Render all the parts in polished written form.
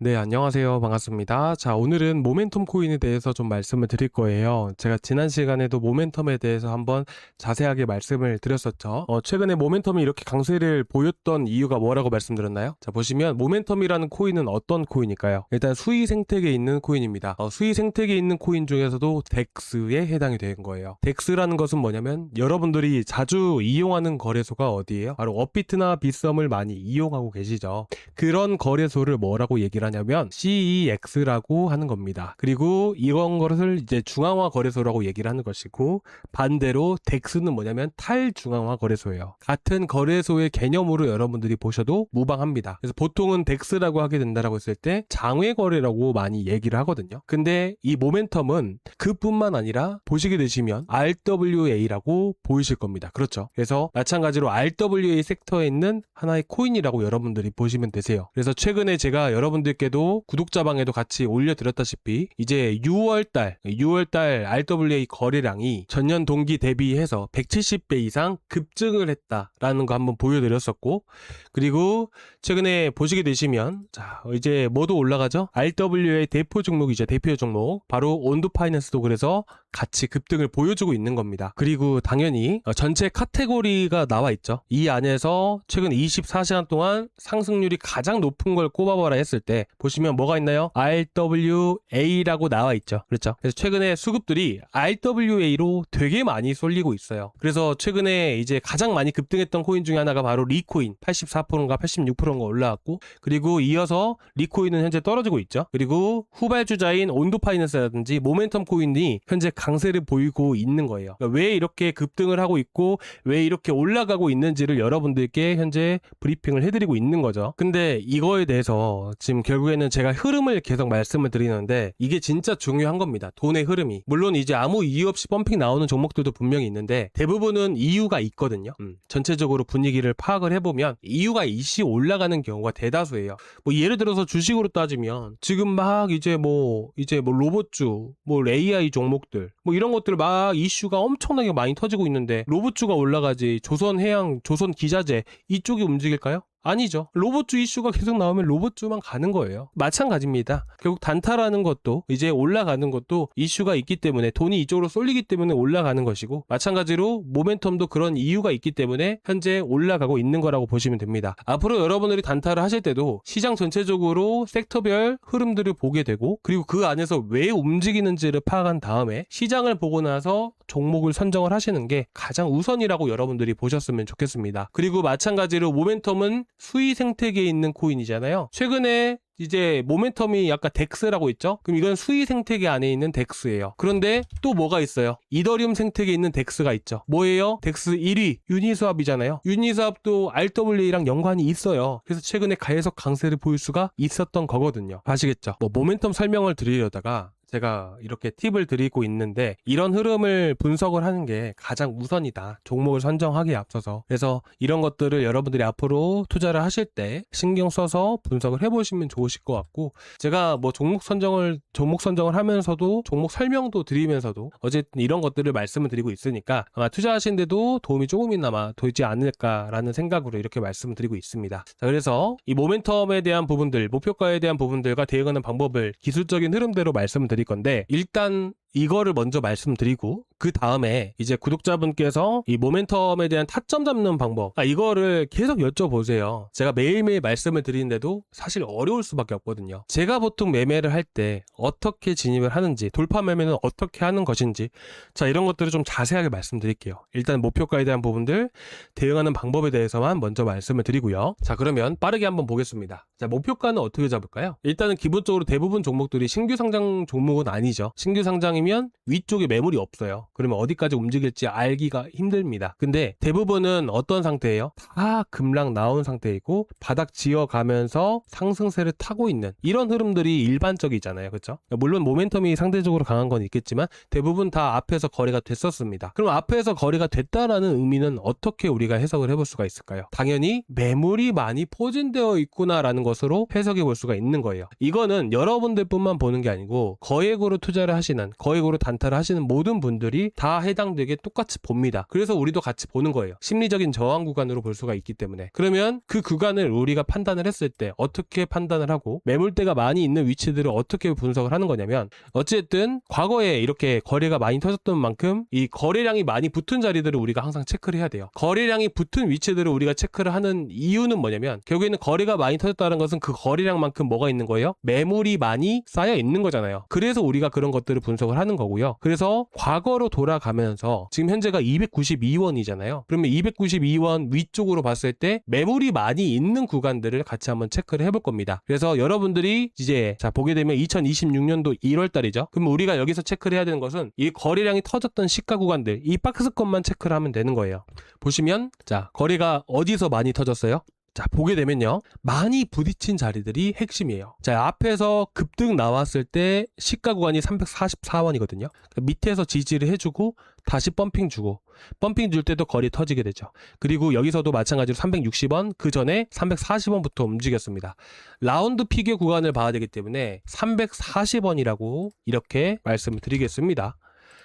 네, 안녕하세요. 반갑습니다. 자, 오늘은 모멘텀 코인에 대해서 좀 말씀을 드릴 거예요. 제가 지난 시간에도 모멘텀에 대해서 한번 자세하게 말씀을 드렸었죠. 최근에 모멘텀이 이렇게 강세를 보였던 이유가 뭐라고 말씀드렸나요? 자, 보시면 모멘텀이라는 코인은 어떤 코인일까요? 일단 수위 생태계에 있는 코인입니다. 수위 생태계에 있는 코인 중에서도 덱스에 해당이 되는 거예요. 덱스라는 것은 뭐냐면 여러분들이 자주 이용하는 거래소가 어디예요? 바로 업비트나 빗썸을 많이 이용하고 계시죠. 그런 거래소를 뭐라고 얘기를 하냐면 CEX라고 하는 겁니다. 그리고 이런 것을 이제 중앙화 거래소라고 얘기를 하는 것이고, 반대로 덱스는 뭐냐면 탈중앙화 거래소예요. 같은 거래소의 개념으로 여러분들이 보셔도 무방합니다. 그래서 보통은 덱스라고 하게 된다라고 했을 때 장외 거래라고 많이 얘기를 하거든요. 근데 이 모멘텀은 그뿐만 아니라 보시게 되시면 RWA라고 보이실 겁니다. 그렇죠. 그래서 마찬가지로 RWA 섹터에 있는 하나의 코인이라고 여러분들이 보시면 되세요. 그래서 최근에 제가 여러분들께도 구독자방에도 같이 올려드렸다시피 이제 6월달 RWA 거래량이 전년 동기 대비해서 170배 이상 급증을 했다라는 거 한번 보여드렸었고, 그리고 최근에 보시게 되시면 자 이제 뭐도 올라가죠? RWA 대표 종목이죠. 대표 종목 바로 온도 파이낸스도 그래서 같이 급등을 보여주고 있는 겁니다. 그리고 당연히 전체 카테고리가 나와 있죠. 이 안에서 최근 24시간 동안 상승률이 가장 높은 걸 꼽아봐라 했을 때 보시면 뭐가 있나요? RWA라고 나와 있죠. 그렇죠. 그래서 최근에 수급들이 RWA로 되게 많이 쏠리고 있어요. 그래서 최근에 이제 가장 많이 급등했던 코인 중에 하나가 바로 리코인 84%인가 86%인가 올라왔고, 그리고 이어서 리코인은 현재 떨어지고 있죠. 그리고 후발주자인 온도 파이낸스라든지 모멘텀 코인이 현재 강세를 보이고 있는 거예요. 그러니까 왜 이렇게 급등을 하고 있고 왜 이렇게 올라가고 있는지를 여러분들께 현재 브리핑을 해드리고 있는 거죠. 근데 이거에 대해서 지금 결국에는 제가 흐름을 계속 말씀을 드리는데 이게 진짜 중요한 겁니다. 돈의 흐름이. 물론 이제 아무 이유 없이 펌핑 나오는 종목들도 분명히 있는데 대부분은 이유가 있거든요. 전체적으로 분위기를 파악을 해보면 이유가 이시 올라가는 경우가 대다수예요. 뭐 예를 들어서 주식으로 따지면 지금 막 이제 뭐 로봇주, 뭐 AI 종목들 뭐 이런 것들 막 이슈가 엄청나게 많이 터지고 있는데 로봇주가 올라가지 조선해양, 조선기자재 이쪽이 움직일까요? 아니죠. 로봇주 이슈가 계속 나오면 로봇주만 가는 거예요. 마찬가지입니다. 결국 단타라는 것도 이제 올라가는 것도 이슈가 있기 때문에 돈이 이쪽으로 쏠리기 때문에 올라가는 것이고, 마찬가지로 모멘텀도 그런 이유가 있기 때문에 현재 올라가고 있는 거라고 보시면 됩니다. 앞으로 여러분들이 단타를 하실 때도 시장 전체적으로 섹터별 흐름들을 보게 되고, 그리고 그 안에서 왜 움직이는지를 파악한 다음에 시장을 보고 나서 종목을 선정을 하시는 게 가장 우선이라고 여러분들이 보셨으면 좋겠습니다. 그리고 마찬가지로 모멘텀은 수위 생태계에 있는 코인이잖아요. 최근에 이제 모멘텀이 약간 덱스라고 있죠? 그럼 이건 수위 생태계 안에 있는 덱스예요. 그런데 또 뭐가 있어요? 이더리움 생태계에 있는 덱스가 있죠. 뭐예요? 덱스 1위 유니스왑이잖아요. 유니스왑도 RWA랑 연관이 있어요. 그래서 최근에 계속 강세를 보일 수가 있었던 거거든요. 아시겠죠? 뭐 모멘텀 설명을 드리려다가 제가 이렇게 팁을 드리고 있는데 이런 흐름을 분석을 하는 게 가장 우선이다. 종목을 선정하기에 앞서서. 그래서 이런 것들을 여러분들이 앞으로 투자를 하실 때 신경 써서 분석을 해보시면 좋으실 것 같고, 제가 뭐 종목 선정을 하면서도 종목 설명도 드리면서도 어쨌든 이런 것들을 말씀을 드리고 있으니까 아마 투자하시는데도 도움이 조금이나마 되지 않을까라는 생각으로 이렇게 말씀을 드리고 있습니다. 자, 그래서 이 모멘텀에 대한 부분들, 목표가에 대한 부분들과 대응하는 방법을 기술적인 흐름대로 말씀을 드릴 건데, 일단 이거를 먼저 말씀드리고 그 다음에 이제 구독자분께서 이 모멘텀에 대한 타점 잡는 방법 이거를 계속 여쭤보세요. 제가 매일매일 말씀을 드리는데도 사실 어려울 수밖에 없거든요. 제가 보통 매매를 할 때 어떻게 진입을 하는지, 돌파 매매는 어떻게 하는 것인지, 자 이런 것들을 좀 자세하게 말씀드릴게요. 일단 목표가에 대한 부분들, 대응하는 방법에 대해서만 먼저 말씀을 드리고요. 자 그러면 빠르게 한번 보겠습니다. 자 목표가는 어떻게 잡을까요? 일단은 기본적으로 대부분 종목들이 신규 상장 종목은 아니죠. 신규 상장이면 위쪽에 매물이 없어요. 그러면 어디까지 움직일지 알기가 힘듭니다. 근데 대부분은 어떤 상태예요? 다 급락 나온 상태이고 바닥 지어가면서 상승세를 타고 있는 이런 흐름들이 일반적이잖아요. 그렇죠? 물론 모멘텀이 상대적으로 강한 건 있겠지만 대부분 다 앞에서 거래가 됐었습니다. 그럼 앞에서 거래가 됐다라는 의미는 어떻게 우리가 해석을 해볼 수가 있을까요? 당연히 매물이 많이 포진되어 있구나라는 것으로 해석해 볼 수가 있는 거예요. 이거는 여러분들뿐만 보는 게 아니고 거액으로 투자를 하시는, 거액으로 단타를 하시는 모든 분들이 다 해당되게 똑같이 봅니다. 그래서 우리도 같이 보는 거예요. 심리적인 저항 구간으로 볼 수가 있기 때문에. 그러면 그 구간을 우리가 판단을 했을 때 어떻게 판단을 하고 매물대가 많이 있는 위치들을 어떻게 분석을 하는 거냐면, 어쨌든 과거에 이렇게 거래가 많이 터졌던 만큼 이 거래량이 많이 붙은 자리들을 우리가 항상 체크를 해야 돼요. 거래량이 붙은 위치들을 우리가 체크를 하는 이유는 뭐냐면, 결국에는 거래가 많이 터졌다는 것은 그 거래량만큼 뭐가 있는 거예요? 매물이 많이 쌓여 있는 거잖아요. 그래서 우리가 그런 것들을 분석을 하는 거고요. 그래서 과거로 돌아가면서 지금 현재가 292원이잖아요. 그러면 292원 위쪽으로 봤을 때 매물이 많이 있는 구간들을 같이 한번 체크를 해볼 겁니다. 그래서 여러분들이 이제 자 보게 되면 2026년도 1월 달이죠. 그럼 우리가 여기서 체크를 해야 되는 것은 이 거래량이 터졌던 시가 구간들, 이 박스권만 체크를 하면 되는 거예요. 보시면 자 거래가 어디서 많이 터졌어요? 자 보게 되면요, 많이 부딪힌 자리들이 핵심이에요. 자 앞에서 급등 나왔을 때 시가 구간이 344원이거든요 밑에서 지지를 해주고 다시 펌핑 주고, 펌핑 줄 때도 거리 터지게 되죠. 그리고 여기서도 마찬가지로 360원, 그 전에 340원부터 움직였습니다. 라운드 피겨 구간을 봐야 되기 때문에 340원이라고 이렇게 말씀을 드리겠습니다.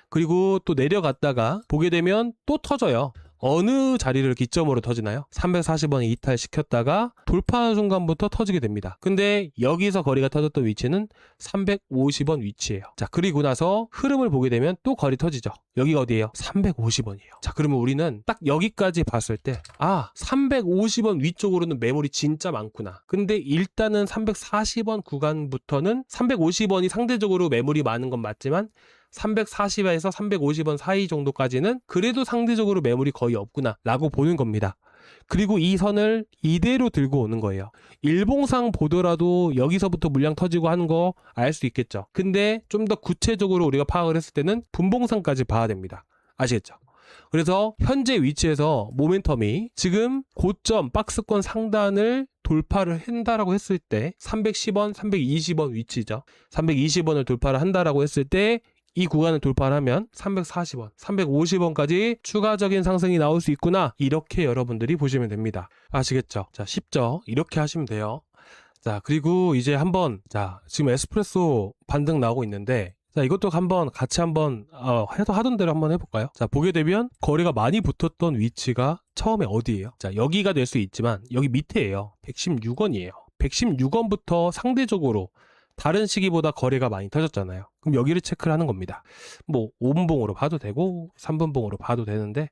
그리고 또 내려갔다가 보게 되면 또 터져요. 어느 자리를 기점으로 터지나요? 340원에 이탈시켰다가 돌파하는 순간부터 터지게 됩니다. 근데 여기서 거리가 터졌던 위치는 350원 위치예요. 자, 그리고 나서 흐름을 보게 되면 또 거리 터지죠. 여기가 어디예요? 350원이에요. 자, 그러면 우리는 딱 여기까지 봤을 때 350원 위쪽으로는 매물이 진짜 많구나. 근데 일단은 340원 구간부터는 350원이 상대적으로 매물이 많은 건 맞지만 340에서 350원 사이 정도까지는 그래도 상대적으로 매물이 거의 없구나 라고 보는 겁니다. 그리고 이 선을 이대로 들고 오는 거예요. 일봉상 보더라도 여기서부터 물량 터지고 하는 거 알 수 있겠죠. 근데 좀 더 구체적으로 우리가 파악을 했을 때는 분봉상까지 봐야 됩니다. 아시겠죠? 그래서 현재 위치에서 모멘텀이 지금 고점 박스권 상단을 돌파를 한다라고 했을 때 310원, 320원 위치죠. 320원을 돌파를 한다라고 했을 때 이 구간을 돌파를 하면 340원, 350원까지 추가적인 상승이 나올 수 있구나. 이렇게 여러분들이 보시면 됩니다. 아시겠죠? 자, 쉽죠? 이렇게 하시면 돼요. 자, 그리고 이제 한번 지금 에스프레소 반등 나오고 있는데, 자, 이것도 한번 같이 한번 하던 대로 한번 해볼까요? 자, 보게 되면 거래가 많이 붙었던 위치가 처음에 어디예요? 자, 여기가 될 수 있지만 여기 밑에예요. 116원이에요. 116원부터 상대적으로 다른 시기보다 거래가 많이 터졌잖아요. 그럼 여기를 체크를 하는 겁니다. 뭐 5분봉으로 봐도 되고 3분봉으로 봐도 되는데,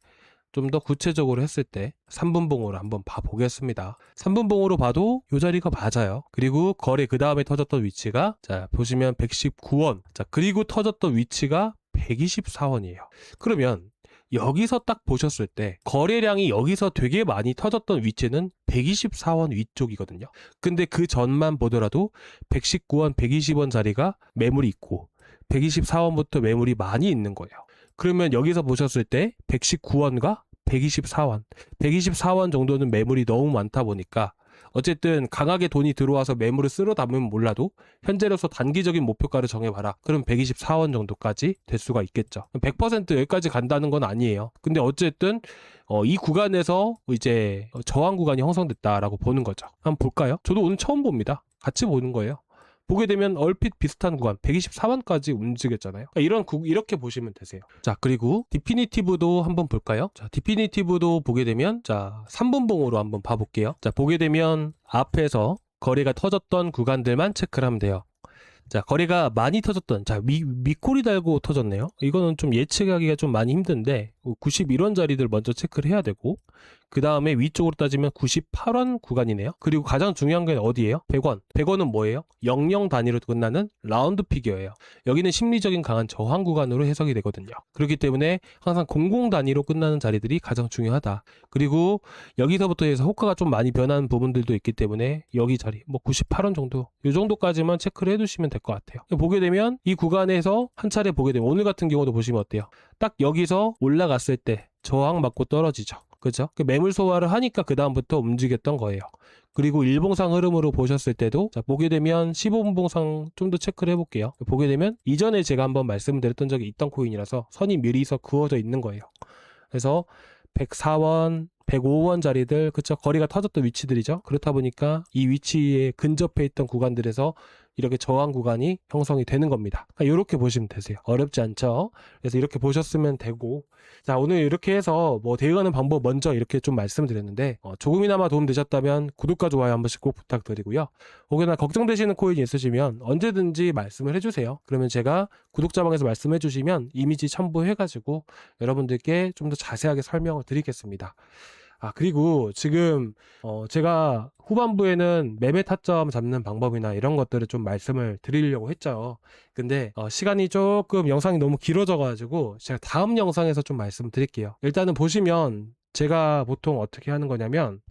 좀 더 구체적으로 했을 때 3분봉으로 한번 봐보겠습니다. 3분봉으로 봐도 이 자리가 맞아요. 그리고 거래 그 다음에 터졌던 위치가 자 보시면 119원, 자 그리고 터졌던 위치가 124원이에요. 그러면 여기서 딱 보셨을 때 거래량이 여기서 되게 많이 터졌던 위치는 124원 위쪽이거든요. 근데 그 전만 보더라도 119원, 120원 자리가 매물이 있고 124원부터 매물이 많이 있는 거예요. 그러면 여기서 보셨을 때 119원과 124원, 124원 정도는 매물이 너무 많다 보니까 어쨌든 강하게 돈이 들어와서 매물을 쓸어 담으면 몰라도 현재로서 단기적인 목표가를 정해봐라. 그럼 124원 정도까지 될 수가 있겠죠. 100% 여기까지 간다는 건 아니에요. 근데 어쨌든 이 구간에서 이제 저항 구간이 형성됐다라고 보는 거죠. 한번 볼까요? 저도 오늘 처음 봅니다. 같이 보는 거예요. 보게 되면 얼핏 비슷한 구간 124원까지 움직였잖아요. 이렇게 보시면 되세요. 자, 그리고 디피니티브도 한번 볼까요? 자, 디피니티브도 보게 되면 자 3분봉으로 한번 봐볼게요. 자, 보게 되면 앞에서 거래가 터졌던 구간들만 체크를 하면 돼요. 자, 거래가 많이 터졌던, 자, 밑꼬리 달고 터졌네요. 이거는 좀 예측하기가 좀 많이 힘든데 91원 자리들 먼저 체크를 해야 되고, 그 다음에 위쪽으로 따지면 98원 구간이네요. 그리고 가장 중요한 게 어디예요? 100원. 100원은 뭐예요? 00 단위로 끝나는 라운드 피겨예요. 여기는 심리적인 강한 저항 구간으로 해석이 되거든요. 그렇기 때문에 항상 00 단위로 끝나는 자리들이 가장 중요하다. 그리고 여기서부터 해서 호가가 좀 많이 변하는 부분들도 있기 때문에 여기 자리 뭐 98원 정도, 이 정도까지만 체크를 해두시면 될 것 같아요. 보게 되면 이 구간에서 한 차례 보게 되면 오늘 같은 경우도 보시면 어때요? 딱 여기서 올라갔을 때 저항 맞고 떨어지죠. 그죠? 매물 소화를 하니까 그 다음부터 움직였던 거예요. 그리고 일봉상 흐름으로 보셨을 때도 자 보게 되면 15분봉상 좀 더 체크를 해볼게요. 보게 되면 이전에 제가 한번 말씀드렸던 적이 있던 코인이라서 선이 미리서 그어져 있는 거예요. 그래서 104원, 105원 자리들, 그쵸? 거리가 터졌던 위치들이죠. 그렇다 보니까 이 위치에 근접해 있던 구간들에서 이렇게 저항 구간이 형성이 되는 겁니다. 이렇게 보시면 되세요. 어렵지 않죠? 그래서 이렇게 보셨으면 되고, 자, 오늘 이렇게 해서 뭐 대응하는 방법 먼저 이렇게 좀 말씀드렸는데, 조금이나마 도움 되셨다면 구독과 좋아요 한 번씩 꼭 부탁드리고요. 혹여나 걱정되시는 코인이 있으시면 언제든지 말씀을 해주세요. 그러면 제가 구독자방에서 말씀해 주시면 이미지 첨부해가지고 여러분들께 좀 더 자세하게 설명을 드리겠습니다. 그리고 지금 제가 후반부에는 매매 타점 잡는 방법이나 이런 것들을 좀 말씀을 드리려고 했죠. 근데 시간이 조금 영상이 너무 길어져 가지고 제가 다음 영상에서 좀 말씀드릴게요. 일단은 보시면 제가 보통 어떻게 하는 거냐면,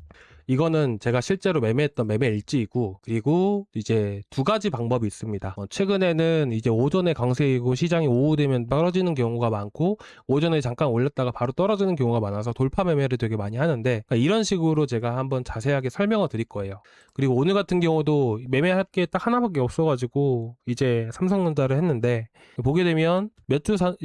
이거는 제가 실제로 매매했던 매매 일지이고, 그리고 이제 두 가지 방법이 있습니다. 최근에는 이제 오전에 강세이고 시장이 오후 되면 떨어지는 경우가 많고, 오전에 잠깐 올렸다가 바로 떨어지는 경우가 많아서 돌파 매매를 되게 많이 하는데, 그러니까 이런 식으로 제가 한번 자세하게 설명을 드릴 거예요. 그리고 오늘 같은 경우도 매매할 게 딱 하나밖에 없어가지고 이제 삼성전자를 했는데, 보게 되면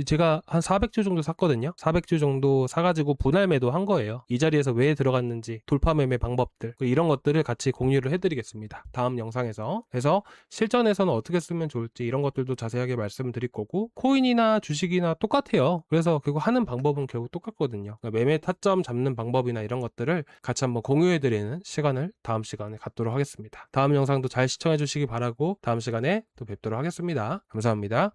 제가 한 400주 정도 샀거든요. 400주 정도 사가지고 분할 매도 한 거예요. 이 자리에서 왜 들어갔는지, 돌파 매매 방법들, 이런 것들을 같이 공유를 해드리겠습니다. 다음 영상에서. 그래서 실전에서는 어떻게 쓰면 좋을지 이런 것들도 자세하게 말씀드릴 거고, 코인이나 주식이나 똑같아요. 그래서 결국 하는 방법은 결국 똑같거든요. 그러니까 매매 타점 잡는 방법이나 이런 것들을 같이 한번 공유해드리는 시간을 다음 시간에 갖도록 하겠습니다. 다음 영상도 잘 시청해 주시기 바라고 다음 시간에 또 뵙도록 하겠습니다. 감사합니다.